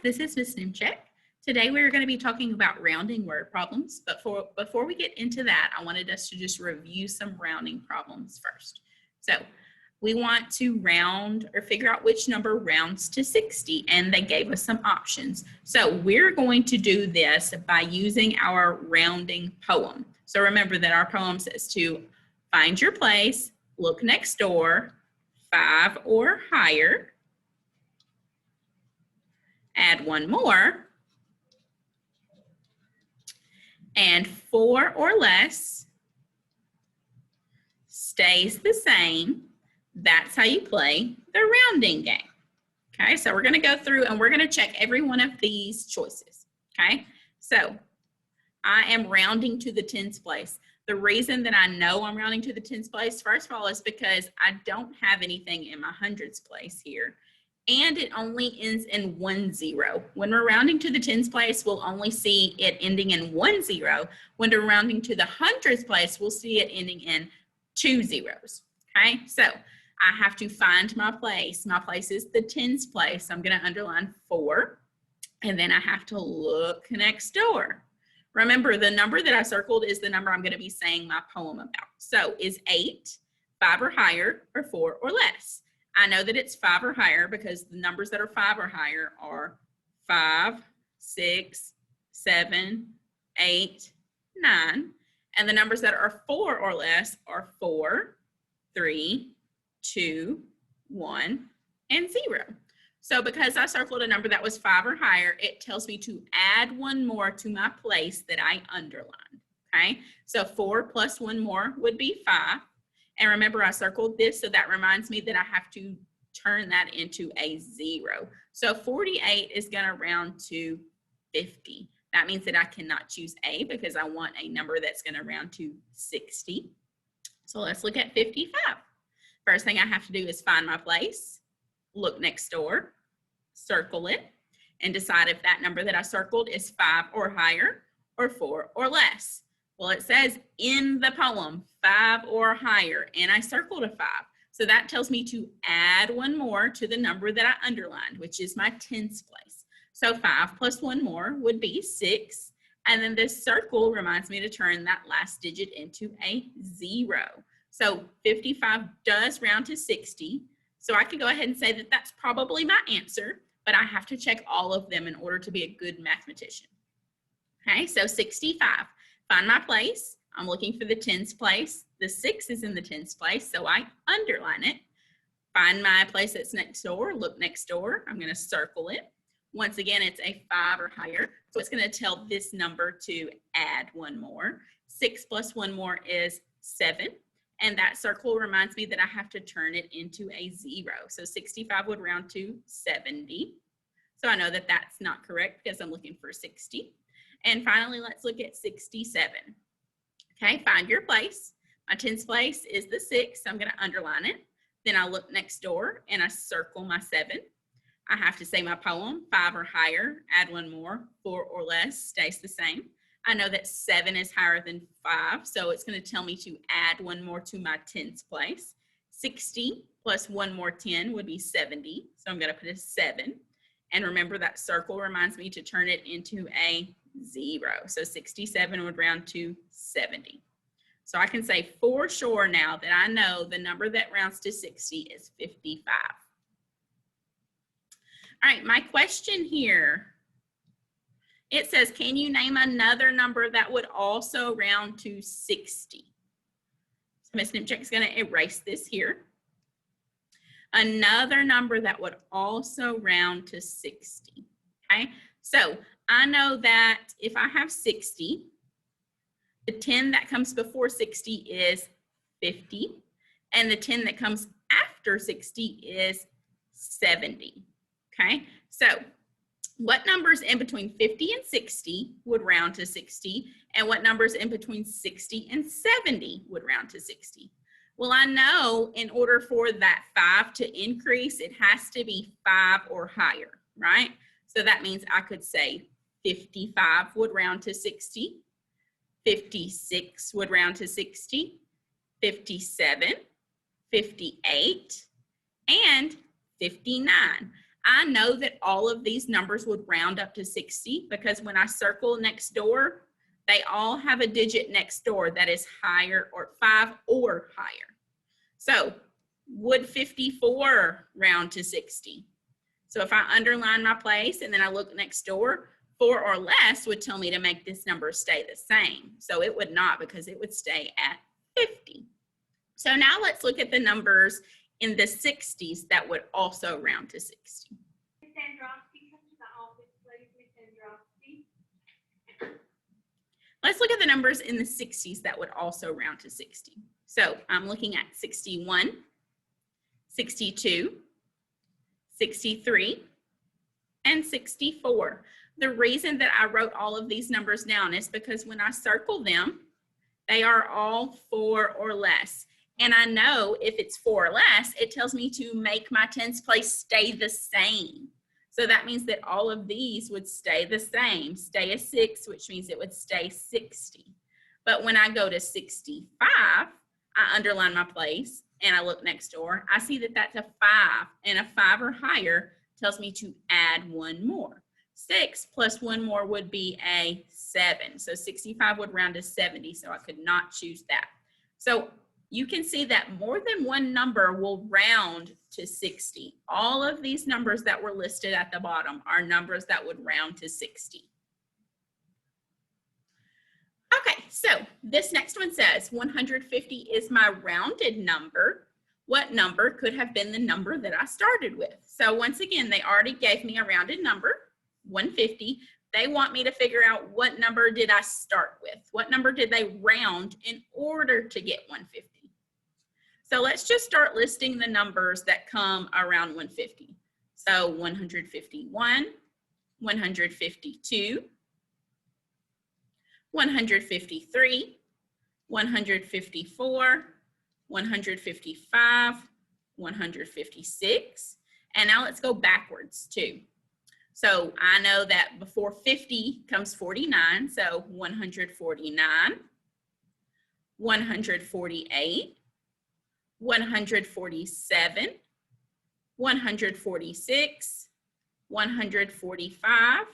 this is Ms. Nimchek. Today we're going to be talking about rounding word problems, but before we get into that, I wanted us to just review some rounding problems first. So we want to round or figure out which number rounds to 60, and they gave us some options. So we're going to do this by using our rounding poem. So remember that our poem says to find your place, look next door, 5 or higher, add one more, and 4 or less stays the same. That's how you play the rounding game. Okay, so we're going to go through and we're going to check every one of these choices. Okay, so I am rounding to the tens place. The reason that I know I'm rounding to the tens place, first of all, is because I don't have anything in my hundreds place here. And it only ends in 1 0. When we're rounding to the tens place, we'll only see it ending in 1 0. When we're rounding to the hundreds place, we'll see it ending in 2 zeros. Okay, so I have to find my place. My place is the tens place. I'm going to underline 4, and then I have to look next door. Remember, the number that I circled is the number I'm going to be saying my poem about. So is 8, 5 or higher, or 4 or less? I know that it's 5 or higher because the numbers that are 5 or higher are 5, 6, 7, 8, 9. And the numbers that are 4 or less are 4, 3, 2, 1, and 0. So because I circled a number that was 5 or higher, it tells me to add one more to my place that I underlined. Okay, so 4 plus 1 more would be 5. And remember, I circled this, so that reminds me that I have to turn that into a 0. So 48 is going to round to 50. That means that I cannot choose A because I want a number that's going to round to 60. So let's look at 55. First thing I have to do is find my place, look next door, circle it, and decide if that number that I circled is 5 or higher or 4 or less. Well, it says in the poem, 5 or higher, and I circled a 5. So that tells me to add one more to the number that I underlined, which is my tens place. So 5 plus 1 more would be 6. And then this circle reminds me to turn that last digit into a 0. So 55 does round to 60. So I could go ahead and say that that's probably my answer, but I have to check all of them in order to be a good mathematician. Okay, so 65. Find my place. I'm looking for the tens place. The 6 is in the tens place, so I underline it. Find my place that's next door. Look next door. I'm going to circle it. Once again, it's a 5 or higher, so it's going to tell this number to add one more. 6 plus 1 more is 7, and that circle reminds me that I have to turn it into a 0. So 65 would round to 70. So I know that that's not correct because I'm looking for 60. And finally, let's look at 67. Okay, find your place. My tens place is the 6, so I'm going to underline it. Then I look next door and I circle my 7. I have to say my poem, 5 or higher, add one more, 4 or less, stays the same. I know that 7 is higher than 5, so it's going to tell me to add one more to my tens place. 60 plus 1 more 10 would be 70, so I'm going to put a 7. And remember, that circle reminds me to turn it into a 0. So 67 would round to 70. So I can say for sure now that I know the number that rounds to 60 is 55. All right, my question here, it says, can you name another number that would also round to 60? So Ms. Nimchek is going to erase this here. Another number that would also round to 60. Okay, so I know that if I have 60, the 10 that comes before 60 is 50, and the 10 that comes after 60 is 70. Okay, so what numbers in between 50 and 60 would round to 60, and what numbers in between 60 and 70 would round to 60? Well, I know in order for that 5 to increase, it has to be 5 or higher, right? So that means I could say 55 would round to 60, 56 would round to 60, 57, 58, and 59. I know that all of these numbers would round up to 60 because when I circle next door, they all have a digit next door that is higher or 5 or higher. So would 54 round to 60? So if I underline my place and then I look next door, 4 or less would tell me to make this number stay the same. So it would not, because it would stay at 50. So now let's look at the numbers in the 60s that would also round to 60. Miss Androsky, come to the office, please, Miss Androsky. Let's look at the numbers in the 60s that would also round to 60. So I'm looking at 61, 62, 63, and 64. The reason that I wrote all of these numbers down is because when I circle them, they are all 4 or less. And I know if it's 4 or less, it tells me to make my tens place stay the same. So that means that all of these would stay the same, stay a 6, which means it would stay 60. But when I go to 65, I underline my place and I look next door, I see that that's a 5, and a 5 or higher tells me to add 1 more. 6 plus 1 more would be a 7. So 65 would round to 70, so I could not choose that. So you can see that more than one number will round to 60. All of these numbers that were listed at the bottom are numbers that would round to 60. Okay, so this next one says 150 is my rounded number. What number could have been the number that I started with? So once again, they already gave me a rounded number, 150. They want me to figure out what number did I start with? What number did they round in order to get 150? So let's just start listing the numbers that come around 150. So 151, 152, 153, 154, 155, 156, and now let's go backwards too. So I know that before 50 comes 49, so 149, 148, 147, 146, 145,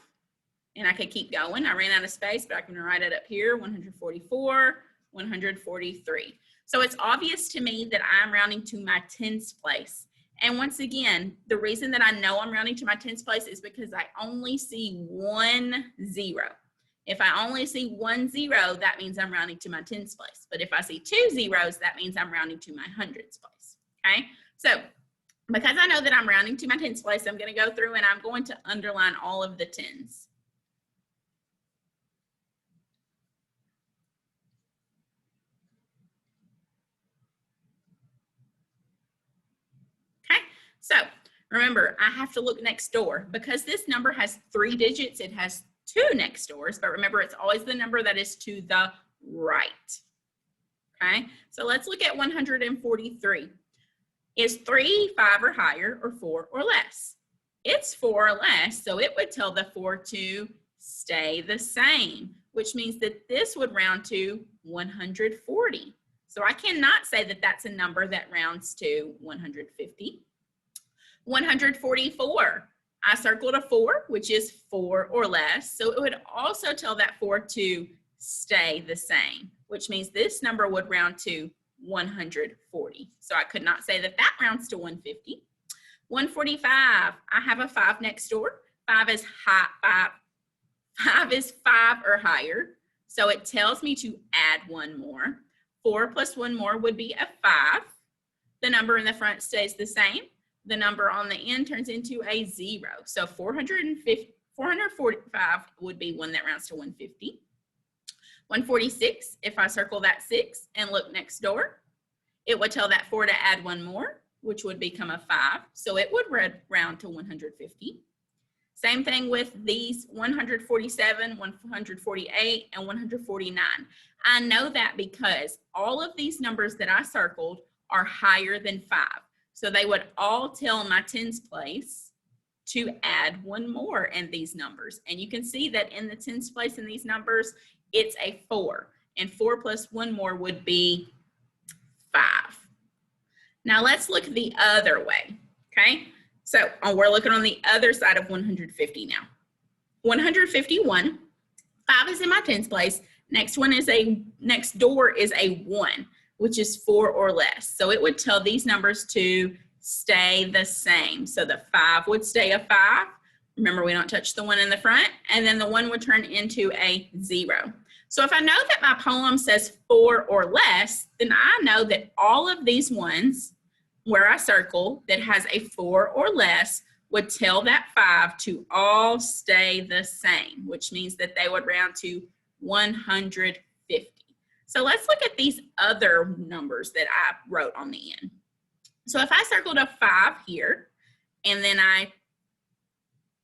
and I could keep going. I ran out of space, but I can write it up here, 144, 143. So it's obvious to me that I'm rounding to my tens place. And once again, the reason that I know I'm rounding to my tens place is because I only see 1 0. If I only see 1 0, that means I'm rounding to my tens place. But if I see 2 zeros, that means I'm rounding to my hundreds place. Okay? So because I know that I'm rounding to my tens place, I'm going to go through and I'm going to underline all of the tens. Okay? So remember, I have to look next door. Because this number has 3 digits, it has 2 next doors, but remember, it's always the number that is to the right. Okay, so let's look at 143. Is 3 5 or higher, or 4 or less? It's 4 or less, so it would tell the 4 to stay the same, which means that this would round to 140. So I cannot say that that's a number that rounds to 150. 144. I circled a 4, which is 4 or less. So it would also tell that 4 to stay the same, which means this number would round to 140. So I could not say that that rounds to 150. 145, I have a 5 next door. 5 is high, 5 is 5 or higher. So it tells me to add 1 more. 4 plus 1 more would be a 5. The number in the front stays the same. The number on the end turns into a 0. So 445 would be one that rounds to 150. 146, if I circle that 6 and look next door, it would tell that 4 to add 1 more, which would become a 5. So it would round to 150. Same thing with these 147, 148, and 149. I know that because all of these numbers that I circled are higher than 5. So they would all tell my tens place to add 1 more in these numbers. And you can see that in the tens place in these numbers, it's a 4. And 4 plus 1 more would be 5. Now let's look the other way, okay? So we're looking on the other side of 150 now. 151, 5 is in my tens place. Next door is a 1, which is 4 or less. So it would tell these numbers to stay the same. So the 5 would stay a 5. Remember, we don't touch the 1 in the front, and then the 1 would turn into a 0. So if I know that my poem says 4 or less, then I know that all of these ones where I circle that has a 4 or less would tell that 5 to all stay the same, which means that they would round to 150. So let's look at these other numbers that I wrote on the end. So if I circled a 5 here, and then I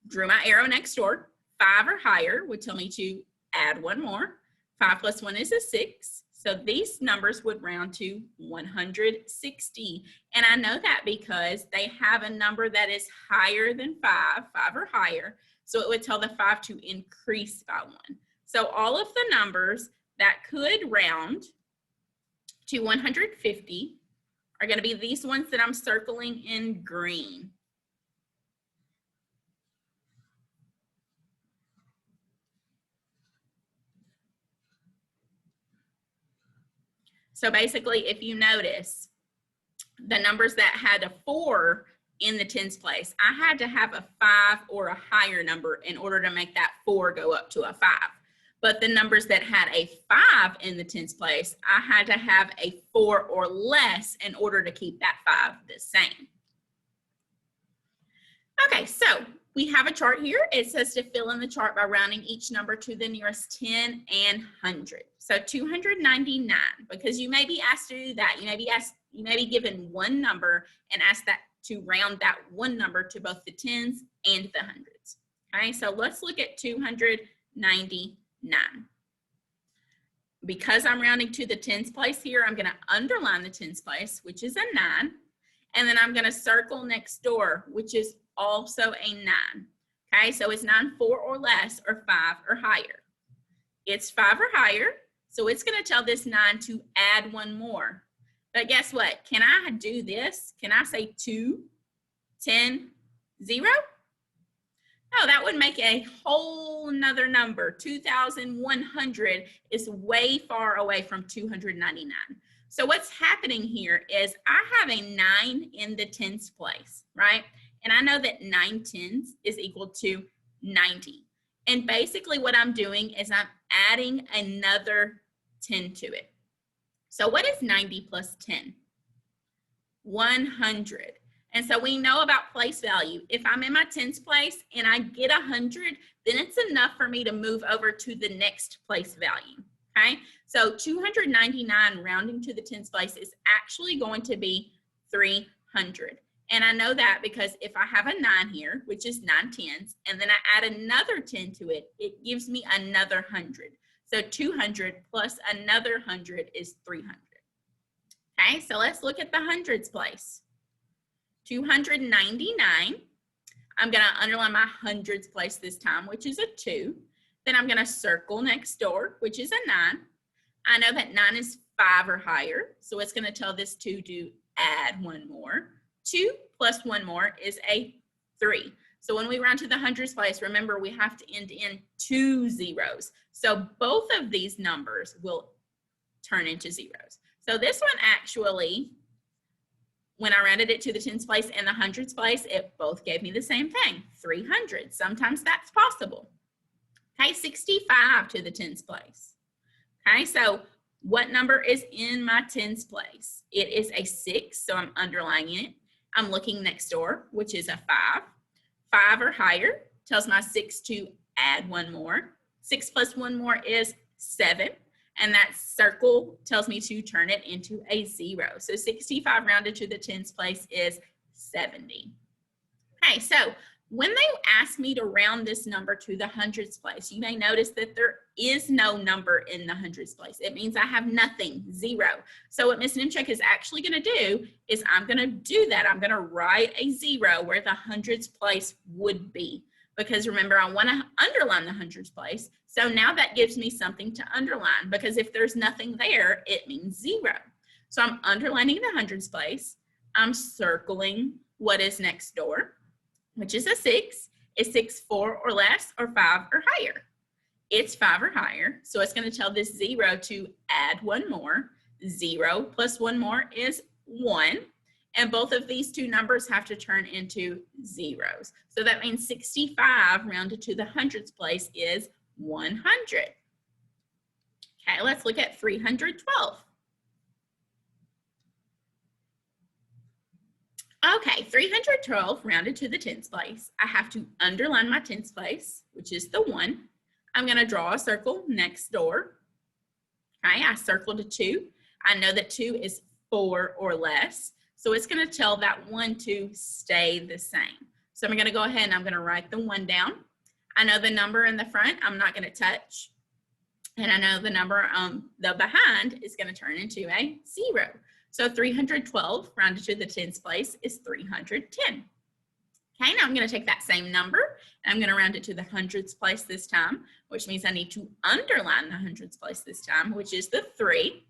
drew my arrow next door, 5 or higher would tell me to add 1 more. 5 plus 1 is a 6. So these numbers would round to 160. And I know that because they have a number that is higher than 5 or higher. So it would tell the 5 to increase by 1. So all of the numbers that could round to 150 are going to be these ones that I'm circling in green. So basically, if you notice, the numbers that had a 4 in the tens place, I had to have a 5 or a higher number in order to make that 4 go up to a 5. But the numbers that had a 5 in the tens place, I had to have a 4 or less in order to keep that 5 the same. Okay, so we have a chart here. It says to fill in the chart by rounding each number to the nearest 10 and 100. So 299, because you may be asked to do that. You may be given one number and asked that to round that one number to both the tens and the hundreds. Okay, so let's look at 299. Because I'm rounding to the tens place here, I'm going to underline the tens place, which is a 9, and then I'm going to circle next door, which is also a 9. Okay, so it's 9, 4 or less, or 5 or higher. It's 5 or higher, so it's going to tell this 9 to add 1 more. But guess what? Can I do this? Can I say 2, 10, 0? No, that would make a whole nother number. 2,100 is way far away from 299. So what's happening here is I have a 9 in the tens place, right? And I know that 9 tens is equal to 90. And basically what I'm doing is I'm adding another 10 to it. So what is 90 plus 10? 100. And so we know about place value. If I'm in my tens place and I get 100, then it's enough for me to move over to the next place value, okay? So 299 rounding to the tens place is actually going to be 300. And I know that because if I have a 9 here, which is 9 tens, and then I add another 10 to it, it gives me another 100. So 200 plus another 100 is 300. Okay, so let's look at the hundreds place. 299, I'm going to underline my hundreds place this time, which is a 2. Then I'm going to circle next door, which is a 9. I know that 9 is 5 or higher, so it's going to tell this 2 to add 1 more. 2 plus 1 more is a 3. So when we round to the hundreds place, remember we have to end in 2 zeros. So both of these numbers will turn into zeros. So this one actually, when I rounded it to the tens place and the hundreds place, it both gave me the same thing, 300. Sometimes that's possible. Okay, 65 to the tens place. Okay, so what number is in my tens place? It is a 6, so I'm underlining it. I'm looking next door, which is a 5. 5 or higher tells my 6 to add 1 more. 6 plus 1 more is 7. And that circle tells me to turn it into a 0. So 65 rounded to the tens place is 70. Okay, so when they ask me to round this number to the hundreds place, you may notice that there is no number in the hundreds place. It means I have nothing, 0. So what Ms. Nimchek is actually going to do is I'm going to do that. I'm going to write a 0 where the hundreds place would be. Because remember, I want to underline the hundreds place. So now that gives me something to underline, because if there's nothing there, it means 0. So I'm underlining the hundreds place. I'm circling what is next door. which is a 6. Is 6 4 or less or 5 or higher? It's 5 or higher, so it's going to tell this 0 to add one more. 0 plus one more is 1, and both of these two numbers have to turn into zeros. So that means 65 rounded to the hundredths place is 100. Okay, let's look at 312. Okay, 312 rounded to the tens place. I have to underline my tens place, which is the 1. I'm going to draw a circle next door. Okay, I circled a 2. I know that 2 is 4 or less, so it's going to tell that 1 to stay the same. So I'm going to go ahead and I'm going to write the 1 down. I know the number in the front I'm not going to touch, and I know the number the behind is going to turn into a 0. So 312 rounded to the tens place is 310. Okay, now I'm going to take that same number and I'm going to round it to the hundredths place this time, which means I need to underline the hundredths place this time, which is the 3.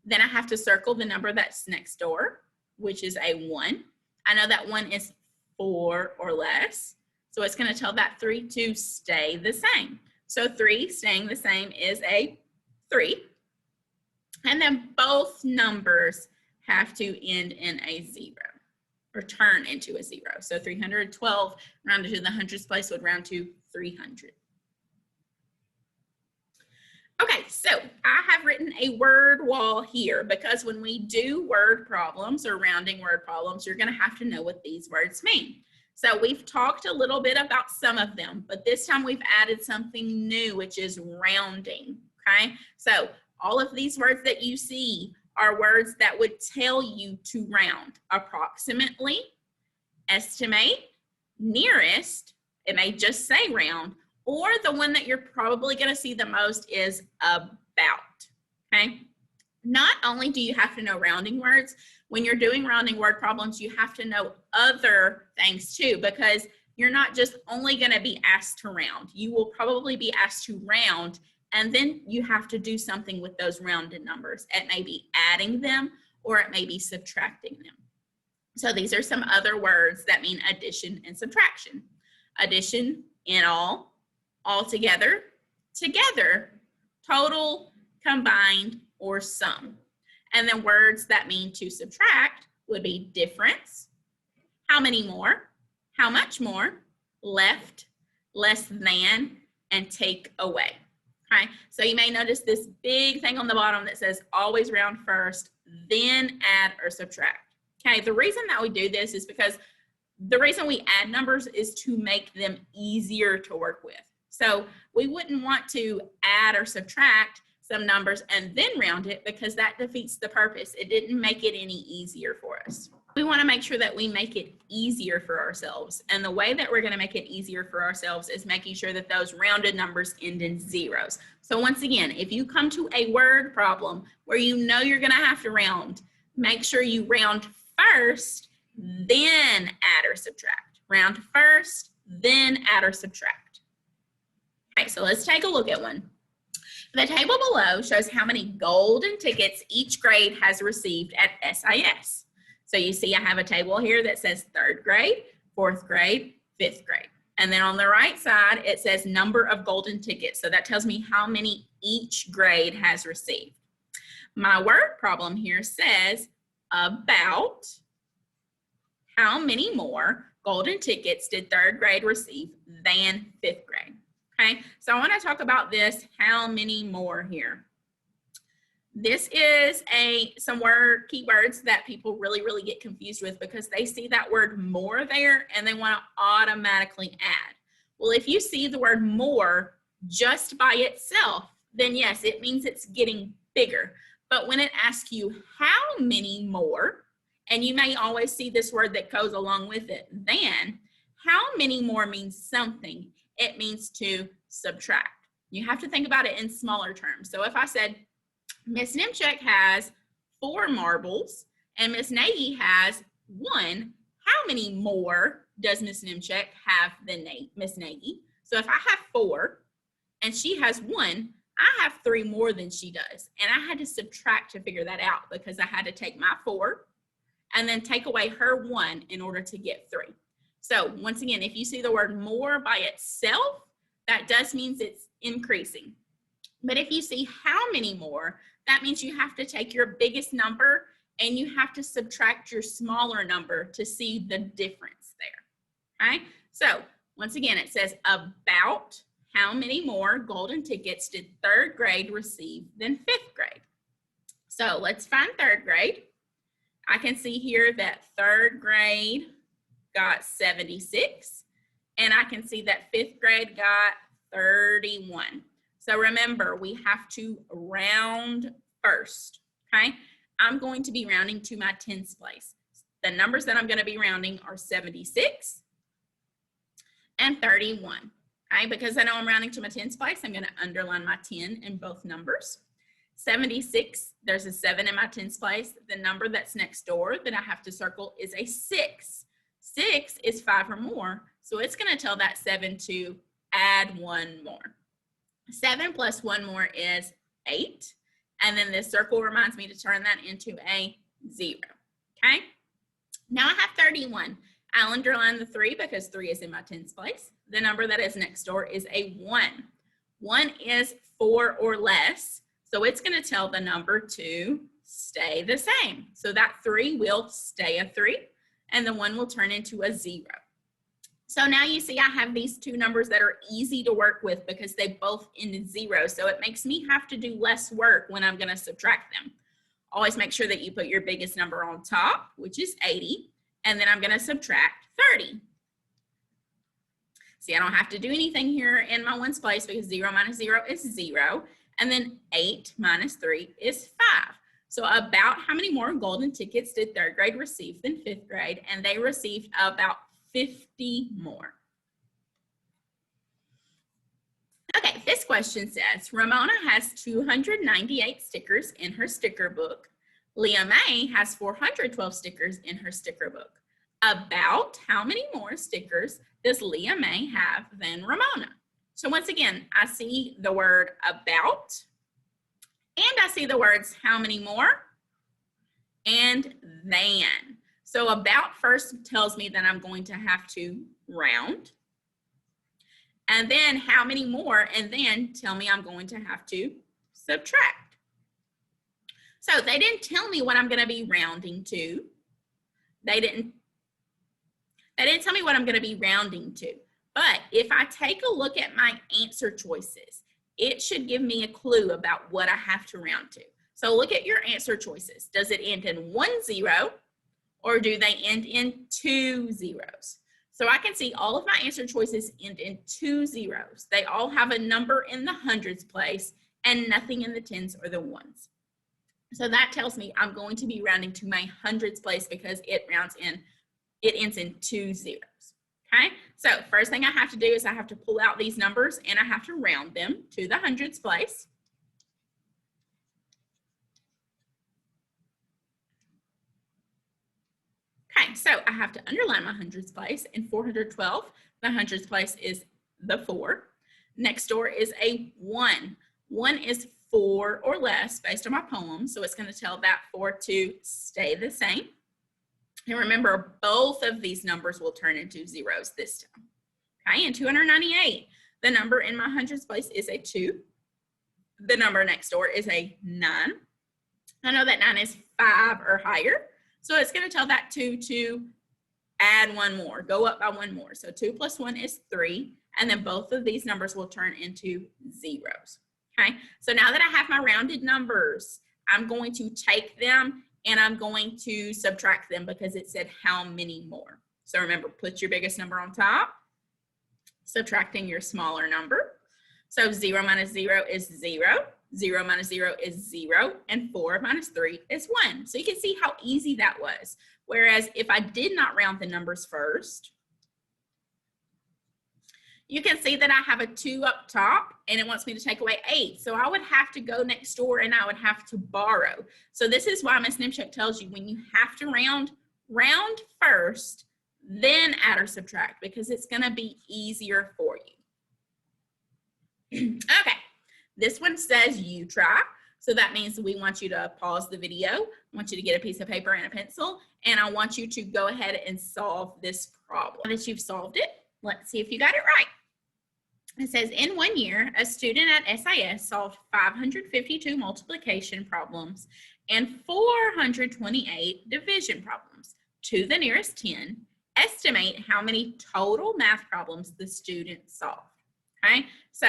Then I have to circle the number that's next door, which is a 1. I know that 1 is 4 or less, so it's going to tell that 3 to stay the same. So 3 staying the same is a 3. And then both numbers have to end in a 0 or turn into a 0. So 312 rounded to the hundredths place would round to 300. Okay, so I have written a word wall here because when we do word problems or rounding word problems, you're going to have to know what these words mean. So we've talked a little bit about some of them, but this time we've added something new, which is rounding. Okay, so all of these words that you see are words that would tell you to round. Approximately, estimate, nearest, it may just say round, or the one that you're probably going to see the most is about. Okay, not only do you have to know rounding words, when you're doing rounding word problems, you have to know other things too, because you're not just only going to be asked to round. You will probably be asked to round, and then you have to do something with those rounded numbers. It may be adding them or it may be subtracting them. So these are some other words that mean addition and subtraction. Addition, in all together, together, total, combined, or sum. And then words that mean to subtract would be difference, how many more, how much more, left, less than, and take away. Okay, so you may notice this big thing on the bottom that says always round first, then add or subtract. Okay, the reason that we do this is because the reason we add numbers is to make them easier to work with. So we wouldn't want to add or subtract some numbers and then round it because that defeats the purpose. It didn't make it any easier for us. We want to make sure that we make it easier for ourselves. And the way that we're going to make it easier for ourselves is making sure that those rounded numbers end in zeros. So once again, if you come to a word problem where you know you're going to have to round, make sure you round first, then add or subtract. Round first, then add or subtract. Okay, so let's take a look at one. The table below shows how many golden tickets each grade has received at SIS. So you see I have a table here that says 3rd grade, 4th grade, 5th grade. And then on the right side, it says number of golden tickets. So that tells me how many each grade has received. My word problem here says about how many more golden tickets did 3rd grade receive than 5th grade. Okay, so I want to talk about this, how many more here. This is some keywords that people really get confused with because they see that word more there and they want to automatically add. Well, if you see the word more just by itself, then yes, it means it's getting bigger. But when it asks you how many more, and you may always see this word that goes along with it, then, how many more means something. It means to subtract. You have to think about it in smaller terms. So if I said, Miss Nimchek has 4 marbles and Miss Nagy has 1, how many more does Miss Nimchek have than Miss Nagy? So if I have 4 and she has 1, I have 3 more than she does. And I had to subtract to figure that out because I had to take my 4 and then take away her 1 in order to get 3. So once again, if you see the word more by itself, that does mean it's increasing. But if you see how many more, that means you have to take your biggest number and you have to subtract your smaller number to see the difference there. Okay? So once again, it says about how many more golden tickets did third grade receive than fifth grade? So let's find third grade. I can see here that third grade got 76, and I can see that fifth grade got 31. So remember, we have to round first, okay? I'm going to be rounding to my tens place. The numbers that I'm going to be rounding are 76 and 31, okay? Because I know I'm rounding to my tens place, I'm going to underline my 10 in both numbers. 76, there's a 7 in my tens place. The number that's next door that I have to circle is a 6. 6 is 5 or more, so it's going to tell that 7 to add 1 more. 7 plus 1 more is 8, and then this circle reminds me to turn that into a 0, okay? Now I have 31. I'll underline the 3 because 3 is in my tens place. The number that is next door is a 1. 1 is 4 or less, so it's going to tell the number to stay the same. So that 3 will stay a 3, and the 1 will turn into a 0. So now you see I have these two numbers that are easy to work with because they both end in 0. So it makes me have to do less work when I'm going to subtract them. Always make sure that you put your biggest number on top, which is 80, and then I'm going to subtract 30. See, I don't have to do anything here in my ones place because 0 minus 0 is 0, and then 8 minus 3 is 5. So about how many more golden tickets did third grade receive than fifth grade? And they received about 50 more. Okay, this question says, Ramona has 298 stickers in her sticker book. Leah May has 412 stickers in her sticker book. About how many more stickers does Leah May have than Ramona? So once again, I see the word about, and I see the words how many more and than. So about first tells me that I'm going to have to round. And then how many more and then tell me I'm going to have to subtract. So they didn't tell me what I'm going to be rounding to. They didn't tell me what I'm going to be rounding to. But if I take a look at my answer choices, it should give me a clue about what I have to round to. So look at your answer choices. Does it end in 1 0 or do they end in 2 zeros? So I can see all of my answer choices end in 2 zeros. They all have a number in the hundreds place and nothing in the tens or the ones. So that tells me I'm going to be rounding to my hundreds place because it ends in 2 zeros. Okay, so first thing I have to do is I have to pull out these numbers and I have to round them to the hundreds place. Okay, so I have to underline my hundreds place. In 412, the hundreds place is the 4. Next door is a 1. 1 is 4 or less based on my poem, so it's going to tell that 4 to stay the same. And remember, both of these numbers will turn into zeros this time. Okay, in 298, the number in my hundreds place is a 2. The number next door is a 9. I know that 9 is 5 or higher, so it's going to tell that 2 to add 1 more, go up by 1 more. So 2 plus 1 is 3, and then both of these numbers will turn into zeros. Okay, so now that I have my rounded numbers, I'm going to take them and I'm going to subtract them because it said how many more. So remember, put your biggest number on top, subtracting your smaller number. So 0 minus 0 is 0, 0 minus 0 is 0, and 4 minus 3 is 1. So you can see how easy that was. Whereas if I did not round the numbers first, you can see that I have a 2 up top and it wants me to take away 8. So I would have to go next door and I would have to borrow. So this is why Ms. Nimchuk tells you when you have to round first, then add or subtract because it's going to be easier for you. Okay, this one says you try. So that means we want you to pause the video. I want you to get a piece of paper and a pencil, and I want you to go ahead and solve this problem. Now that you've solved it, let's see if you got it right. It says, in 1 year, a student at SIS solved 552 multiplication problems and 428 division problems. To the nearest 10, estimate how many total math problems the student solved. Okay, so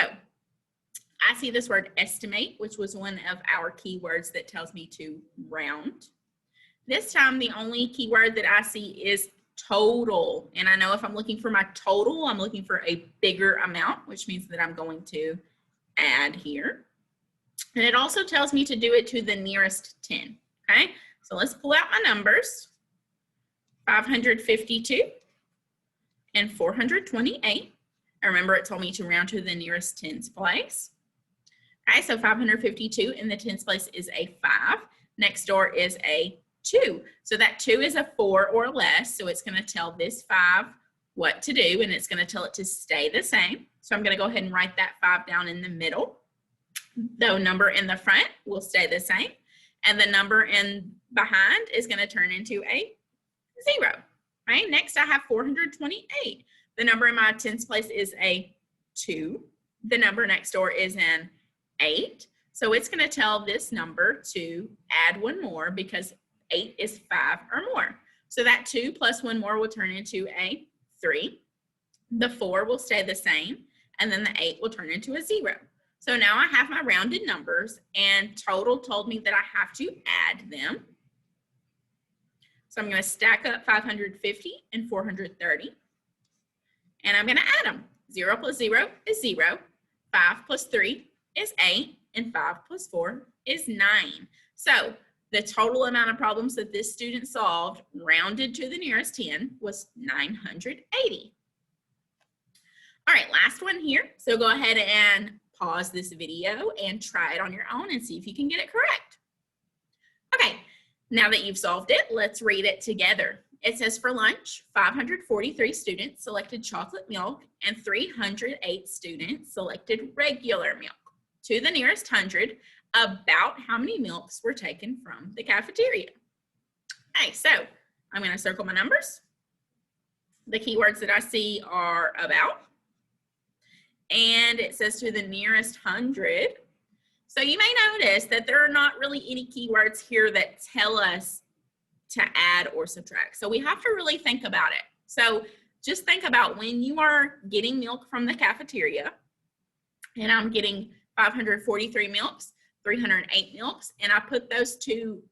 I see this word estimate, which was one of our keywords that tells me to round. This time, the only keyword that I see is total. And I know if I'm looking for my total, I'm looking for a bigger amount, which means that I'm going to add here. And it also tells me to do it to the nearest 10. Okay, so let's pull out my numbers. 552 and 428. And remember, it told me to round to the nearest tens place. Okay, so 552 in the tens place is a 5. Next door is a 2. So that 2 is a 4 or less. So it's going to tell this 5 what to do, and it's going to tell it to stay the same. So I'm going to go ahead and write that 5 down in the middle. The number in the front will stay the same, and the number in behind is going to turn into a 0. Right? Next, I have 428. The number in my tens place is a 2. The number next door is an 8. So it's going to tell this number to add one more because 8 is 5 or more. So that 2 plus one more will turn into a 3. The 4 will stay the same, and then the 8 will turn into a 0. So now I have my rounded numbers, and total told me that I have to add them. So I'm going to stack up 550 and 430, and I'm going to add them. 0 plus 0 is 0. 5 plus 3 is 8, and 5 plus 4 is 9. So the total amount of problems that this student solved, rounded to the nearest 10, was 980. All right, last one here. So go ahead and pause this video and try it on your own and see if you can get it correct. Okay, now that you've solved it, let's read it together. It says for lunch, 543 students selected chocolate milk and 308 students selected regular milk. To the nearest 100, about how many milks were taken from the cafeteria? Okay, so I'm going to circle my numbers. The keywords that I see are about, and it says to the nearest 100. So you may notice that there are not really any keywords here that tell us to add or subtract. So we have to really think about it. So just think about when you are getting milk from the cafeteria, and I'm getting 543 milks, 308 milks, and I put those two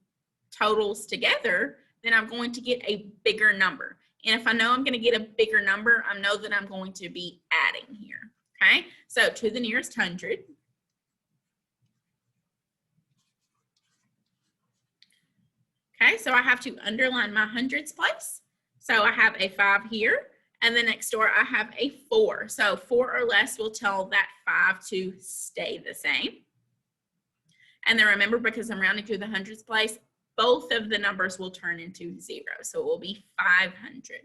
totals together, then I'm going to get a bigger number. And if I know I'm going to get a bigger number, I know that I'm going to be adding here. Okay, so to the nearest 100. Okay, so I have to underline my hundreds place. So I have a 5 here, and then next door I have a 4. So 4 or less will tell that 5 to stay the same. And then remember, because I'm rounding to the hundreds place, both of the numbers will turn into 0. So it will be 500.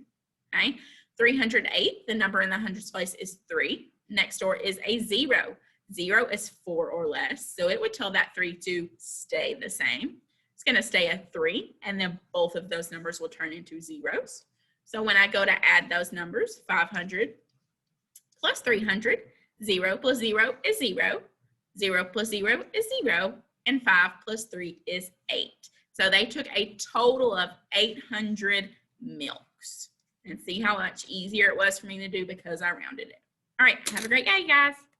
Okay, 308, the number in the hundreds place is 3. Next door is a 0. 0 is 4 or less, so it would tell that 3 to stay the same. It's going to stay at 3, and then both of those numbers will turn into zeros. So when I go to add those numbers, 500 plus 300, 0 plus 0 is 0, 0 plus 0 is 0, and 5 plus 3 is 8. So they took a total of 800 milks. And see how much easier it was for me to do because I rounded it. All right, have a great day, guys.